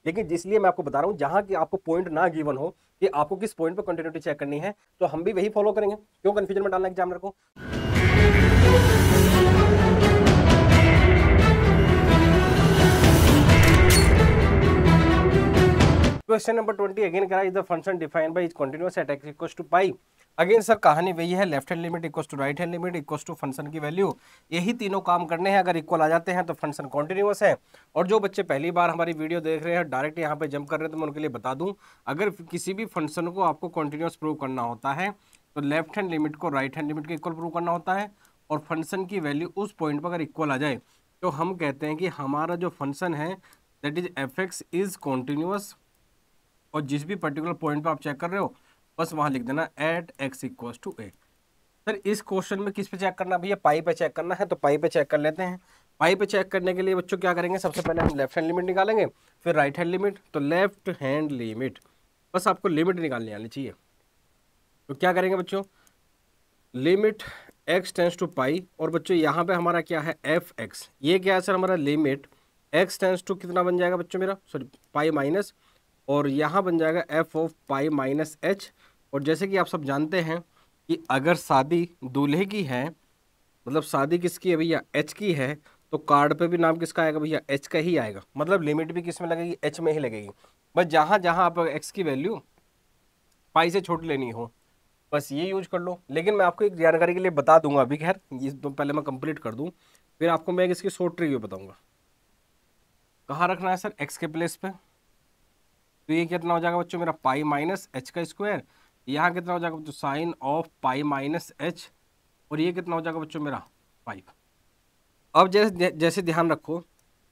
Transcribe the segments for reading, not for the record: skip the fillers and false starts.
लेकिन जिसलिए मैं आपको बता रहा हूँ जहां की आपको पॉइंट ना गिवन हो कि आपको किस पॉइंट पर कंटिन्यूटी चेक करनी है, तो हम भी वही फॉलो करेंगे। क्यों कंफ्यूजन में डालना एग्जामिनर को। क्वेश्चन नंबर 20 अगेन करा, is the function defined by is continuous at x equals to pi. Again sir कहानी वही है, left hand limit equals to right hand limit equals to function की वैल्यू, यही तीनों काम करने हैं। अगर इक्वल आ जाते हैं तो फंक्शन कॉन्टिन्यूअस है। और जो बच्चे पहली बार हमारी वीडियो देख रहे हैं, डायरेक्ट यहाँ पे जंप कर रहे हैं, तो मैं उनके लिए बता दूं, अगर किसी भी फंक्शन को आपको कॉन्टिन्यूअस प्रूव करना होता है तो लेफ्ट हैंड लिमिट को राइट हैंड लिमिट के इक्वल प्रूव करना होता है, और फंक्शन की वैल्यू उस पॉइंट पर अगर इक्वल आ जाए तो हम कहते हैं कि हमारा जो फंक्शन है that is F x is continuous. और जिस भी पर्टिकुलर पॉइंट पे आप चेक कर रहे हो बस वहां लिख देना at x equals to A. Sir इस क्वेश्चन में किस पे चेक करना भैया, पाई पे चेक करना है, तो पाई पे चेक कर लेते हैं। पाई पे चेक करने के लिए बच्चों क्या करेंगे, सबसे पहले हम लेफ्ट हैंड लिमिट निकालेंगे, फिर राइट हैंड लिमिट। तो लेफ्ट हैंड लिमिट, बस आपको लिमिट निकालनी आनी चाहिए। तो क्या करेंगे बच्चों, लिमिट एक्स टेंस टू पाई, और बच्चों यहाँ पे हमारा क्या है एफ एक्स, ये क्या है सर हमारा लिमिट एक्स टेंस टू कितना बन जाएगा बच्चों मेरा, सॉरी पाई माइनस, और यहाँ बन जाएगा F of pi minus H. और जैसे कि आप सब जानते हैं कि अगर शादी दूल्हे की है, मतलब शादी किसकी है भैया, एच की है, तो कार्ड पे भी नाम किसका आएगा भैया, एच का ही आएगा। मतलब लिमिट भी किस में लगेगी, एच में ही लगेगी। बस जहाँ जहाँ आप एक्स की वैल्यू पाई से छोटी लेनी हो बस ये यूज कर लो। लेकिन मैं आपको एक जानकारी के लिए बता दूंगा अभी, खैर ये तो पहले मैं कंप्लीट कर दूं, फिर आपको मैं इसकी शॉर्ट ट्रिक बताऊंगा। कहाँ रखना है सर, एक्स के प्लेस पे। तो ये कितना हो जाएगा बच्चों मेरा पाई माइनस एच का स्क्वायर, यहाँ कितना हो जाएगा बच्चों sine of pi minus H, और ये कितना हो जाएगा बच्चों मेरा 5। अब जैसे जैसे ध्यान रखो,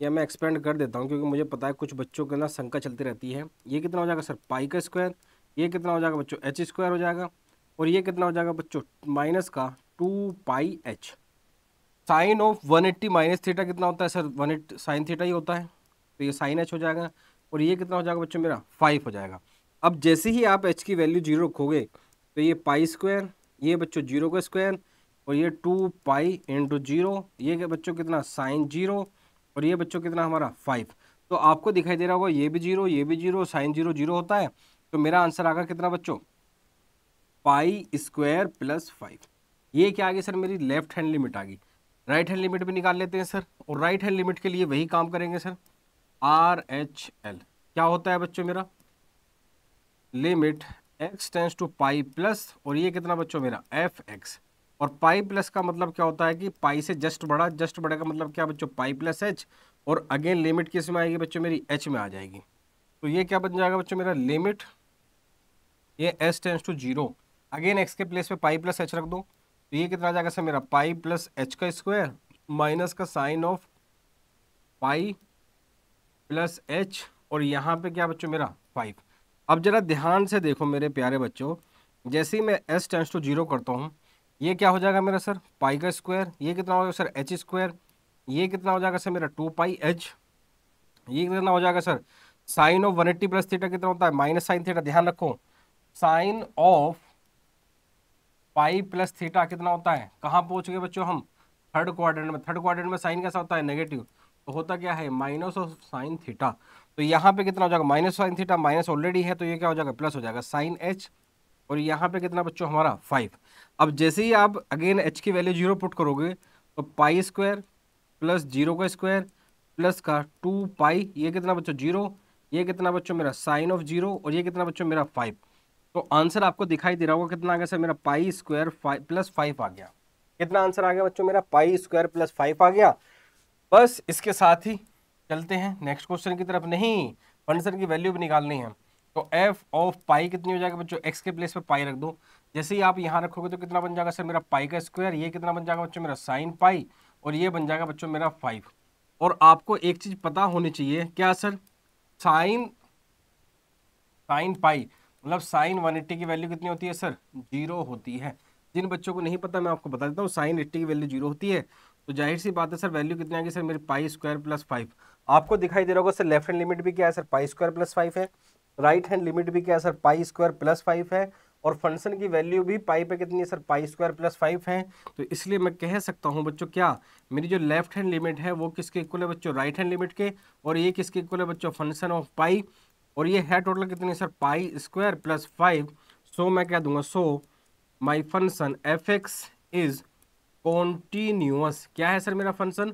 या मैं एक्सपेंड कर देता हूँ क्योंकि मुझे पता है कुछ बच्चों के ना शंका चलती रहती है। ये कितना हो जाएगा सर पाई का स्क्वायर, ये कितना हो जाएगा बच्चों एच स्क्वायर हो जाएगा, और ये कितना हो जाएगा बच्चों माइनस का 2 pi h. Sine of 180 minus theta कितना होता है सर, 180 साइन थीटा ही होता है, तो ये साइन एच हो जाएगा, और ये कितना हो जाएगा बच्चों मेरा 5 हो जाएगा। अब जैसे ही आप एच की वैल्यू जीरो रखोगे तो ये पाई स्क्वायर, ये बच्चों जीरो का स्क्वायर, और ये 2 पाई इंटू जीरो, ये क्या बच्चों कितना साइन जीरो, और ये बच्चों कितना हमारा 5। तो आपको दिखाई दे रहा होगा ये भी जीरो, ये भी जीरो, साइन जीरो जीरो होता है, तो मेरा आंसर आएगा कितना बच्चों पाई स्क्वायर प्लस 5। ये क्या आ गई सर मेरी लेफ्ट हैंड लिमिट आ गई। राइट हैंड लिमिट भी निकाल लेते हैं सर, और राइट हैंड लिमिट के लिए वही काम करेंगे सर, आर एच एल क्या होता है बच्चों मेरा, limit x tends to pi plus, और ये कितना बच्चों मेरा एफ एक्स। और पाई प्लस का मतलब क्या होता है कि पाई से जस्ट बड़ा, जस्ट बड़े का मतलब क्या बच्चों पाई प्लस एच, और अगेन लिमिट किस में आएगी बच्चों मेरी एच में आ जाएगी। तो ये क्या बन जाएगा बच्चों मेरा लिमिट, ये S tends to zero, again X के प्लेस पे पाई प्लस एच रख दो, तो ये कितना आ जाएगा सर मेरा पाई प्लस एच का स्क्वायर माइनस का sine of pi plus H, और यहाँ पे क्या बच्चों मेरा 5। अब जरा ध्यान से देखो मेरे प्यारे बच्चों, जैसे ही मैं एस टेंस टू जीरो करता हूँ ये क्या हो जाएगा मेरा सर पाई का स्क्वायर, ये कितना हो जाएगा सर एच स्क्वायर, ये कितना हो जाएगा सर मेरा 2 पाई एच, ये कितना हो जाएगा sir sine of 180 plus theta कितना होता है माइनस साइन थीटा। ध्यान रखो sine of pi plus theta कितना होता है, कहाँ पहुंच गए बच्चों हम थर्ड क्वाड्रेंट में। थर्ड क्वाड्रेंट में साइन कैसा होता है नेगेटिव, तो होता क्या है माइनस ऑफ साइन थीटा। तो यहाँ पे कितना हो जाएगा minus sine theta, minus already है तो ये क्या हो जाएगा प्लस हो जाएगा साइन एच, और यहाँ पे कितना बच्चों हमारा 5। अब जैसे ही आप अगेन एच की वैल्यू जीरो पुट करोगे तो पाई स्क्वायर प्लस जीरो का स्क्वायर प्लस का 2 पाई, ये कितना बच्चों जीरो, ये कितना बच्चों मेरा साइन ऑफ जीरो, और ये कितना बच्चों मेरा 5। तो आंसर आपको दिखाई दे रहा होगा कितना आ गया सर मेरा पाई स्क्वायर प्लस 5 आ गया। कितना आंसर आ गया बच्चों मेरा पाई स्क्वायर प्लस 5 आ गया। बस इसके साथ ही चलते हैं नेक्स्ट क्वेश्चन की तरफ। नहीं, फंक्शन की वैल्यू भी निकालनी है, तो एफ ऑफ पाई कितनी हो जाएगा बच्चों, एक्स के प्लेस पे पाई रख दो। जैसे ही आप यहाँ रखोगे तो कितना बन जाएगा सर मेरा पाई का स्क्वायर, ये कितना बन जाएगा बच्चों मेरा साइन पाई, और ये बन जाएगा बच्चों मेरा 5। और आपको एक चीज पता होनी चाहिए क्या सर, साइन साइन पाई मतलब साइन 180 की वैल्यू कितनी होती है सर जीरो होती है। जिन बच्चों को नहीं पता मैं आपको बता देता हूँ, साइन 80 की वैल्यू जीरो होती है, तो जाहिर सी बात है सर वैल्यू कितनी आएगी सर मेरी पाई स्क्वायर प्लस 5। आपको दिखाई दे रहा होगा सर लेफ्ट हैंड लिमिट भी क्या है सर पाई स्क्वायर प्लस 5 है, राइट हैंड लिमिट भी क्या है सर पाई स्क्वायर प्लस 5 है, और फंक्शन की वैल्यू भी पाई पे कितनी है सर, पाई स्क्वायर प्लस 5 है। तो इसलिए मैं कह सकता हूँ बच्चों क्या, मेरी जो लेफ्ट हैंड लिमिट है वो किसके इक्वल है बच्चों, राइट हैंड लिमिट के, और ये किसके इक्वल है बच्चों, फंक्शन ऑफ पाई, और ये है टोटल कितनी है sir, pi square plus 5। So मैं कह दूंगा so my function f x is continuous. क्या है सर मेरा फंक्शन,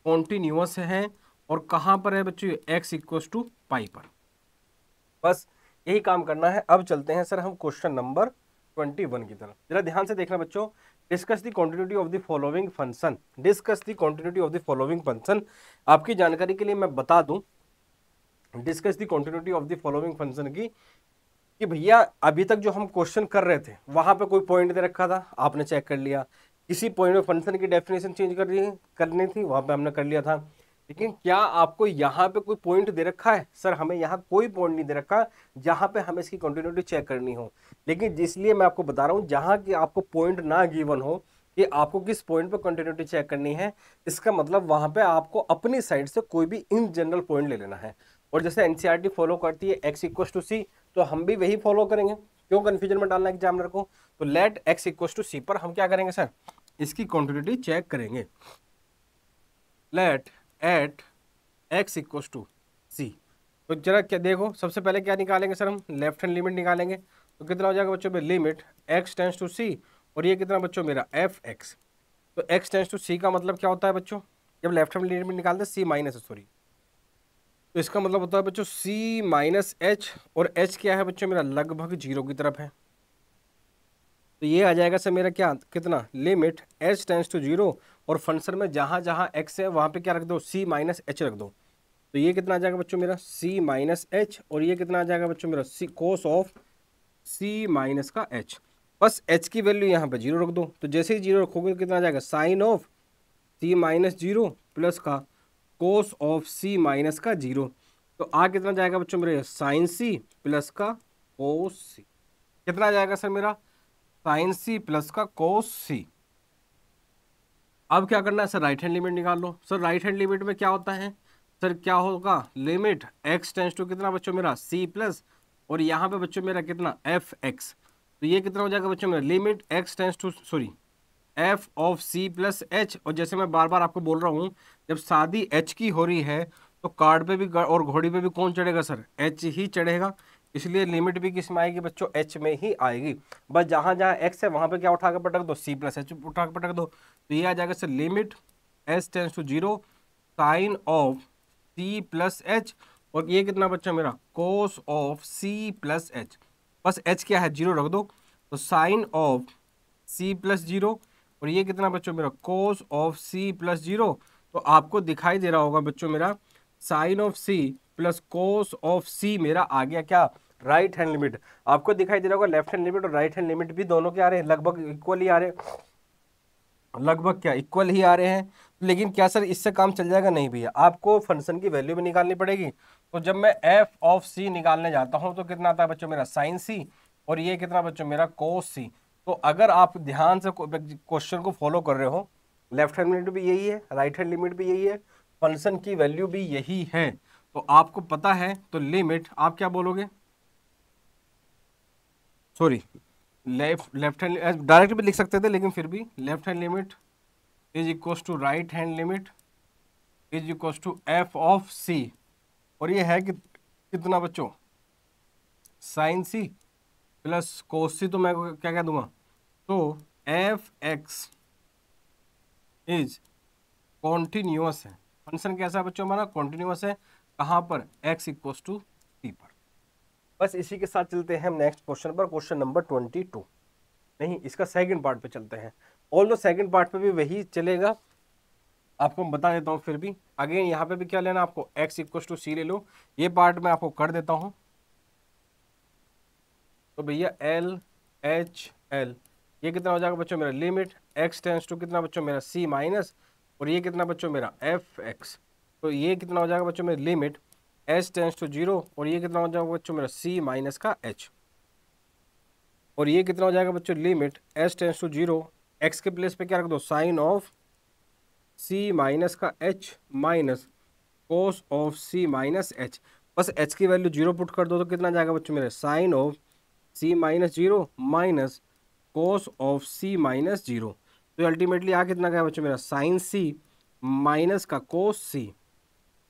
कॉन्टिन्यूअस है, और कहाँ पर है बच्चों, एक्स इक्वल टू पाई पर। बस यही काम करना है। अब चलते हैं सर हम क्वेश्चन नंबर 21 की तरफ। जरा ध्यान से देखना बच्चों, discuss the continuity of the following function, discuss the continuity of the following function. आपकी जानकारी के लिए मैं बता दूं, discuss the continuity of the following function की, कि भैया अभी तक जो हम क्वेश्चन कर रहे थे वहां पे कोई पॉइंट दे रखा था, आपने चेक कर लिया, किसी पॉइंट में फंक्शन की डेफिनेशन चेंज करनी थी, वहां पे हमने कर लिया था। लेकिन क्या आपको यहाँ पे कोई पॉइंट दे रखा है, सर हमें यहाँ कोई पॉइंट नहीं दे रखा जहां पे हमें इसकी कंटिन्यूटी चेक करनी हो। लेकिन जिसलिए मैं आपको बता रहा हूँ, जहां की आपको पॉइंट ना गिवन हो कि आपको किस पॉइंट पे कंटिन्यूटी चेक करनी है, इसका मतलब वहां पे आपको अपनी साइड से कोई भी इन जनरल पॉइंट ले लेना है। और जैसे एनसीईआरटी फॉलो करती है एक्स इक्वल टू सी, तो हम भी वही फॉलो करेंगे। क्यों कंफ्यूजन में डालना एग्जामिनर को। तो let x equal to c पर हम क्या करेंगे सर, इसकी क्वांटिटी चेक करेंगे। Let at x equal to c, तो जरा क्या देखो, सबसे पहले क्या निकालेंगे सर, हम लेफ्ट हैंड लिमिट निकालेंगे। तो कितना हो जाएगा बच्चों में, लिमिट एक्स टेंस टू सी, और ये कितना बच्चों मेरा एफ एक्स। तो एक्स टेंस टू सी का मतलब क्या होता है बच्चों, जब लेफ्ट हैंड लिमिट निकालते हैं सी माइनस, सॉरी, तो इसका मतलब होता है बच्चों c माइनस एच, और h क्या है बच्चों मेरा, लगभग जीरो की तरफ है। तो ये आ जाएगा सर मेरा क्या, कितना, limit h tends to zero, और फंक्शन में जहां जहां x है वहां पे क्या रख दो, c माइनस एच रख दो। तो ये कितना आ जाएगा बच्चों मेरा, c माइनस एच, और ये कितना आ जाएगा बच्चों मेरा, c cos of c minus का h। बस h की वैल्यू यहाँ पे जीरो रख दो। तो जैसे ही जीरो रखोगे तो कितना आ जाएगा, sine of c minus zero plus का कोस ऑफ c माइनस का जीरो। तो आ कितना जाएगा बच्चों मेरे, साइन सी प्लस का कोस सी। कितना जाएगा सर मेरा, साइन सी प्लस का कोस सी। अब क्या करना है सर, राइट हैंड लिमिट निकाल लो। सर राइट हैंड लिमिट में क्या होता है सर, क्या होगा, लिमिट एक्स टेंस टू कितना बच्चों मेरा, सी प्लस, और यहाँ पे बच्चों मेरा कितना, एफ एक्स। तो ये कितना हो जाएगा बच्चों मेरा, limit x tends to, sorry, f of c plus H. और जैसे मैं बार बार आपको बोल रहा हूँ, जब शादी एच की हो रही है तो कार्ड पे भी और घोड़ी पे भी कौन चढ़ेगा सर, एच ही चढ़ेगा। इसलिए लिमिट भी किस में आएगी बच्चों, एच में ही आएगी। बस जहां जहां एक्स है वहां पे क्या उठा के पटक दो, सी प्लस एच उठा के पटक दो। तो ये आ जाएगा sir, limit h tends to zero sine of c plus H, और ये कितना बच्चा मेरा, cos of c plus h. बस एच क्या है, जीरो रख दो। तो sine of c plus zero, और ये कितना बच्चों मेरा, cos of c plus zero. तो आपको दिखाई दे रहा होगा बच्चों मेरा, sine of c plus cos of c मेरा आ गया क्या, राइट हैंड लिमिट। आपको दिखाई दे रहा होगा लेफ्ट हैंड लिमिट और राइट हैंड लिमिट भी दोनों के आ रहे हैं, लगभग इक्वल ही आ रहे हैं, लगभग क्या इक्वल ही आ रहे हैं। लेकिन क्या सर इससे काम चल जाएगा, नहीं भैया, आपको फंक्शन की वैल्यू भी निकालनी पड़ेगी। तो जब मैं एफ ऑफ सी निकालने जाता हूं तो कितना आता है बच्चों मेरा, साइन सी, और ये कितना बच्चों मेरा, कोस सी। तो अगर आप ध्यान से क्वेश्चन को फॉलो कर रहे हो, लेफ्ट हैंड लिमिट भी यही है, राइट हैंड लिमिट भी यही है, फंक्शन की वैल्यू भी यही है, तो आपको पता है, तो लिमिट आप क्या बोलोगे, सॉरी, लेफ्ट हैंड डायरेक्ट भी लिख सकते थे, लेकिन फिर भी left hand limit is equal to right hand limit is equal to f of c, और ये है कि कितना बच्चों, साइन सी प्लस कोस सी। तो मैं क्या कह दूंगा, तो एफ एक्स इज कॉन्टिन्यूअस है। फंक्शन कैसा है बच्चों हमारा, कॉन्टिन्यूअस है। कहाँ पर, एक्स इक्वल टू सी पर। बस इसी के साथ चलते हैं हम नेक्स्ट क्वेश्चन पर, क्वेश्चन नंबर 22, नहीं इसका सेकंड पार्ट पे चलते हैं। ऑल दो सेकंड पार्ट पे भी वही चलेगा, आपको मैं बता देता हूँ फिर भी। अगेन यहाँ पे भी क्या लेना आपको, x इक्वल टू सी ले लो, ये पार्ट मैं आपको कर देता हूँ। तो भैया एल एच एल, ये कितना हो जाएगा बच्चों मेरा, लिमिट x टेंस टू कितना बच्चों मेरा, c माइनस, और ये कितना बच्चों मेरा, एफ एक्स। तो ये कितना हो जाएगा बच्चों मेरा, limit h tends to zero, और ये कितना हो जाएगा बच्चों मेरा, c माइनस का h, और ये कितना हो जाएगा बच्चों, limit h tends to zero, x के प्लेस पे क्या रख दो, साइन ऑफ c माइनस का h minus cos of c minus h। बस h की वैल्यू जीरो पुट कर दो तो कितना जाएगा बच्चों मेरे, sine of c minus zero minus cos of c minus zero. तो अल्टीमेटली आ कितना गया बच्चों मेरा साइन सी माइनस का कोस सी।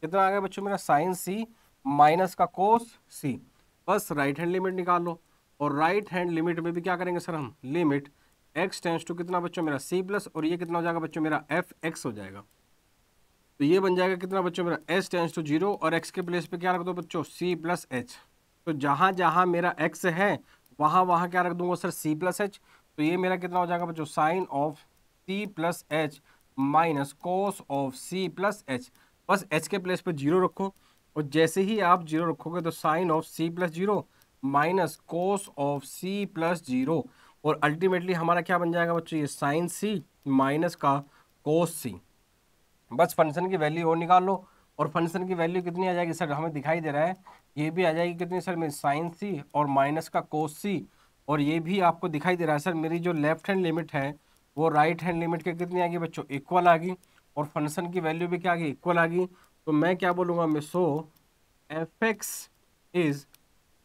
कितना आ गया बच्चों मेरा साइन सी माइनस का कोस सी। बस राइट हैंड लिमिट निकाल लो। और राइट हैंड लिमिट में भी क्या करेंगे सर हम, लिमिट x टेंस टू कितना बच्चों मेरा c प्लस, और ये कितना हो जाएगा बच्चों मेरा एफ एक्स हो जाएगा। तो ये बन जाएगा कितना बच्चों मेरा s टेंस टू जीरो, और x के प्लेस पे क्या रख दो बच्चों c प्लस एच। तो जहाँ जहाँ मेरा x है वहाँ वहाँ क्या रख दूंगा सर c प्लस एच। तो ये मेरा कितना हो जाएगा बच्चों sine of c plus h minus cos of c plus h. बस h के प्लेस पे जीरो रखो, और जैसे ही आप जीरो रखोगे तो sine of c plus zero minus cos of c plus zero, और अल्टीमेटली हमारा क्या बन जाएगा बच्चों ये साइन c माइनस का कोस c। बस फंक्शन की वैल्यू और निकाल लो। और फंक्शन की वैल्यू कितनी आ जाएगी सर, हमें दिखाई दे रहा है ये भी आ जाएगी कितनी सर मेरी साइन सी और माइनस का कोस सी। और ये भी आपको दिखाई दे रहा है सर मेरी जो लेफ्ट हैंड लिमिट है वो राइट हैंड लिमिट के कितनी आ गई बच्चों, इक्वल आ गई। और फंक्शन की वैल्यू भी क्या आ गई, इक्वल आ गई। तो मैं क्या बोलूँगा, मैं so f x is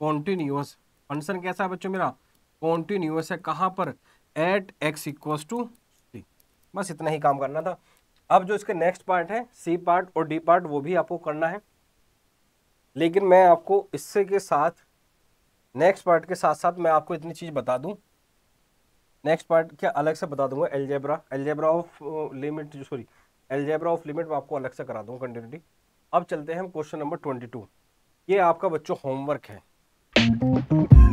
continuous. Function कैसा है बच्चों मेरा, कॉन्टिन्यूअस है। कहाँ पर, at x equals to c. बस इतना ही काम करना था। अब जो इसके नेक्स्ट पार्ट है सी पार्ट और डी पार्ट वो भी आपको करना है, लेकिन मैं आपको इससे के साथ नेक्स्ट पार्ट के साथ साथ मैं आपको इतनी चीज बता दूं, नेक्स्ट पार्ट क्या अलग से बता दूंगा, algebra of limit, sorry algebra of limit मैं आपको अलग से करा दूंगा कंटिन्यूटी। अब चलते हैं हम क्वेश्चन नंबर 22। ये आपका बच्चों होमवर्क है।